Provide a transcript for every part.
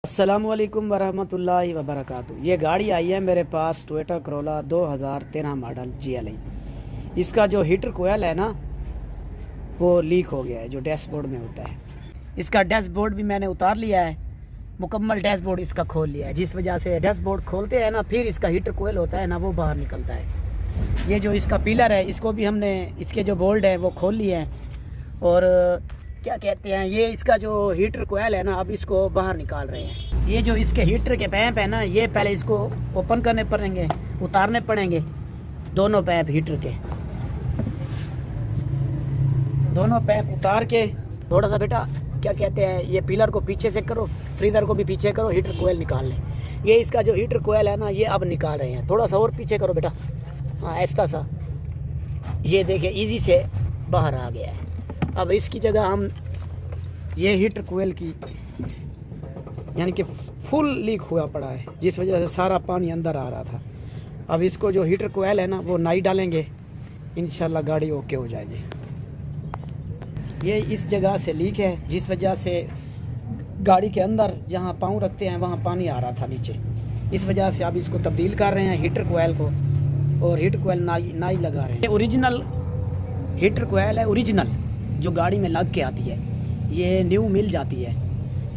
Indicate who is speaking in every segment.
Speaker 1: अस्सलामुअलैकुम वरहमतुल्लाहि वबरकातुहू। ये गाड़ी आई है मेरे पास टोयोटा करोला 2013 मॉडल GLI। इसका जो हीटर कोयल है ना वो लीक हो गया है, जो डैशबोर्ड में होता है। इसका डैशबोर्ड भी मैंने उतार लिया है, मुकम्मल डैशबोर्ड इसका खोल लिया है। जिस वजह से डैशबोर्ड खोलते हैं ना, फिर इसका हीटर कोयल होता है ना, वो बाहर निकलता है। ये जो इसका पिलर है, इसको भी हमने इसके जो बोल्ट है वो खोल लिए हैं। और क्या कहते हैं, ये इसका जो हीटर कोयल है ना, अब इसको बाहर निकाल रहे हैं। ये जो इसके हीटर के पैप है ना, ये पहले इसको ओपन करने पड़ेंगे, उतारने पड़ेंगे दोनों पैप हीटर के। दोनों पैप उतार के थोड़ा सा बेटा क्या कहते हैं, ये पिलर को पीछे से करो, फ्रीजर को भी पीछे करो, हीटर कोयल निकाल लें। ये इसका जो हीटर कोयल है ना, ये अब निकाल रहे हैं। थोड़ा सा और पीछे करो बेटा, हाँ ऐसा सा। ये देखिए इजी से बाहर आ गया है। अब इसकी जगह हम ये हीटर कोयल की यानी कि फुल लीक हुआ पड़ा है, जिस वजह से सारा पानी अंदर आ रहा था। अब इसको जो हीटर कोयल है ना वो नाई डालेंगे, इंशाल्लाह गाड़ी ओके हो जाएगी। ये इस जगह से लीक है, जिस वजह से गाड़ी के अंदर जहाँ पाँव रखते हैं वहाँ पानी आ रहा था नीचे। इस वजह से अब इसको तब्दील कर रहे हैं हीटर कोयल को, और हीटर कोयल नाई लगा रहे हैं। ओरिजिनल हीटर कोयल है, ओरिजिनल जो गाड़ी में लग के आती है, ये न्यू मिल जाती है।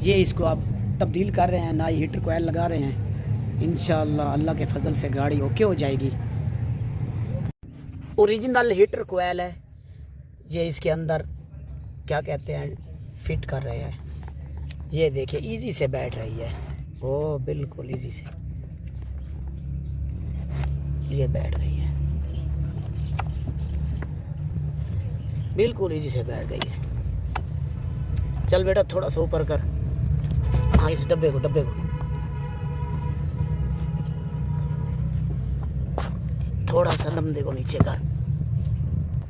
Speaker 1: ये इसको अब तब्दील कर रहे हैं, नई हीटर कोयल लगा रहे हैं। इंशाअल्लाह अल्लाह के फजल से गाड़ी ओके हो जाएगी। ओरिजिनल हीटर कोयल है, ये इसके अंदर क्या कहते हैं फिट कर रहे हैं। ये देखिए इजी से बैठ रही है, ओ बिल्कुल इजी से ये बैठ रही है, बिल्कुल इजी से बैठ गई है। चल बेटा थोड़ा सा ऊपर कर, हाँ इस डब्बे को थोड़ा सा डंडे को नीचे कर।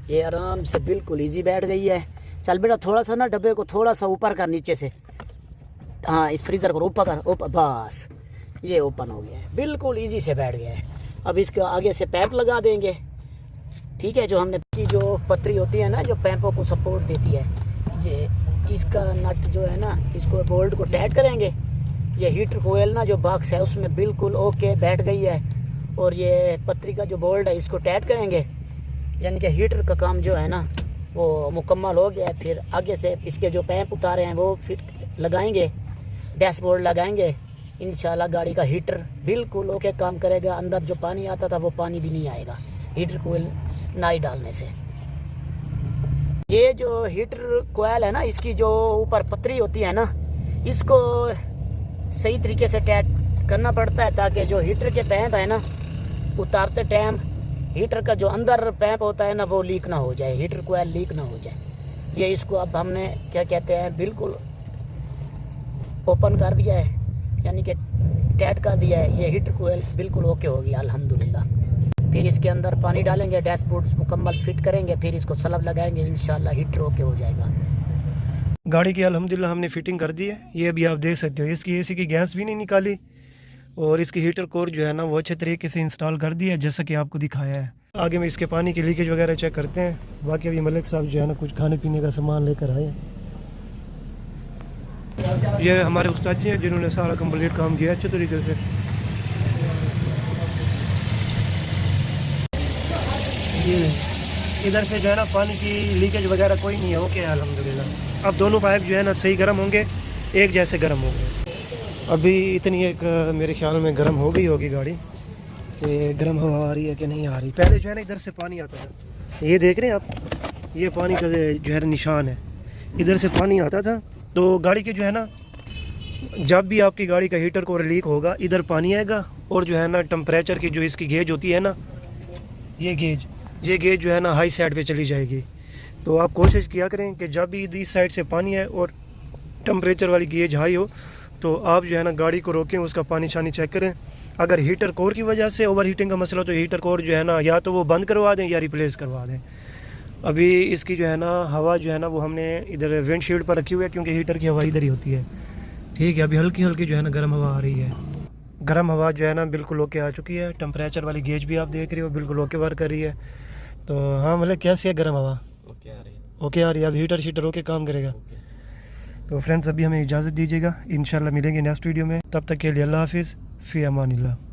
Speaker 1: ये आराम से बिल्कुल इजी बैठ गई है। चल बेटा थोड़ा सा ना डब्बे को थोड़ा सा ऊपर कर नीचे से, हाँ इस फ्रीजर को ऊपर कर, ऊपर बस ये ओपन हो गया है, बिल्कुल इजी से बैठ गया है। अब इसके आगे से पैप लगा देंगे, ठीक है। जो हमने जो पतरी होती है ना, जो पैपों को सपोर्ट देती है, ये इसका नट जो है ना, इसको बोल्ट को टाइट करेंगे। ये हीटर कोयल ना जो बॉक्स है उसमें बिल्कुल ओके बैठ गई है, और ये पतरी का जो बोल्ट है इसको टाइट करेंगे, यानी कि हीटर का काम जो है ना वो मुकम्मल हो गया है। फिर आगे से इसके जो पैप उतारे हैं वो फिट लगाएंगे, डैशबोर्ड लगाएंगे। इंशाल्लाह गाड़ी का हीटर बिल्कुल ओके काम करेगा। अंदर जो पानी आता था वो पानी भी नहीं आएगा हीटर कोयल नाई डालने से। ये जो हीटर कोयल है ना, इसकी जो ऊपर पतरी होती है ना, इसको सही तरीके से टाइट करना पड़ता है, ताकि जो हीटर के पैप है ना, उतारते टाइम हीटर का जो अंदर पैप होता है ना वो लीक ना हो जाए, हीटर कोयल लीक ना हो जाए। ये इसको अब हमने क्या कहते हैं बिल्कुल ओपन कर दिया है, यानी कि टाइट कर दिया है। ये हीटर कोयल बिल्कुल ओके हो गया अल्हम्दुलिल्लाह। फिर इसके अंदर पानी डालेंगे, डैशबोर्ड मुकम्मल फिट करेंगे, फिर इसको सलब लगाएंगे, इंशाल्लाह हीटर ओके हो जाएगा।
Speaker 2: गाड़ी की अल्हम्दुलिल्लाह हमने फिटिंग कर दी है। ये भी आप देख सकते हो, इसकी एसी की गैस भी नहीं निकाली, और इसकी हीटर कोर जो है ना वो अच्छे तरीके से इंस्टॉल कर दिया है, जैसा कि आपको दिखाया है। आगे में इसके पानी की लीकेज वगैरह चेक करते हैं। बाकी अभी मलिक साहब जो है ना कुछ खाने पीने का सामान लेकर आए हैं। ये हमारे उस्ताद जी हैं जिन्होंने सारा कंप्लीट काम किया अच्छे तरीके से। इधर से जो है ना पानी की लीकेज वगैरह कोई नहीं है, ओके है अल्हम्दुलिल्लाह। अब दोनों पाइप जो है ना सही गर्म होंगे, एक जैसे गर्म होंगे। अभी इतनी एक मेरे ख्याल में गर्म हो गई होगी गाड़ी, कि गर्म हवा आ रही है कि नहीं आ रही। पहले जो है ना इधर से पानी आता था, ये देख रहे हैं आप, ये पानी का जो है निशान है, इधर से पानी आता था। तो गाड़ी के जो है ना, जब भी आपकी गाड़ी का हीटर को लीक होगा, इधर पानी आएगा, और जो है ना टेम्परेचर की जो इसकी गेज होती है ना, ये गेज जो है ना हाई साइड पे चली जाएगी। तो आप कोशिश किया करें कि जब भी इस साइड से पानी आए और टेम्परेचर वाली गेज हाई हो, तो आप जो है ना गाड़ी को रोकें, उसका पानी शानी चेक करें। अगर हीटर कोर की वजह से ओवर हीटिंग का मसला हो तो हीटर कोर जो है ना या तो वो बंद करवा दें या रिप्लेस करवा दें। अभी इसकी जो है ना हवा जो है ना वो हमने इधर विंडशील्ड पर रखी हुई है, क्योंकि हीटर की हवा इधर ही होती है, ठीक है। अभी हल्की हल्की जो है ना गर्म हवा आ रही है। गर्म हवा जो है ना बिल्कुल ओके आ चुकी है। टेम्परेचर वाली गेज भी आप देख रहे हो बिल्कुल ओके वर्क कर रही है। तो हाँ मतलब कैसी है गर्म हवा? ओके आ रही है। अब हीटर शीटर ओके काम करेगा। तो फ्रेंड्स अभी हमें इजाज़त दीजिएगा, इंशाल्लाह मिलेंगे नेक्स्ट वीडियो में। तब तक के लिए अल्लाह हाफिज़, फ़ी अमानिल्लाह।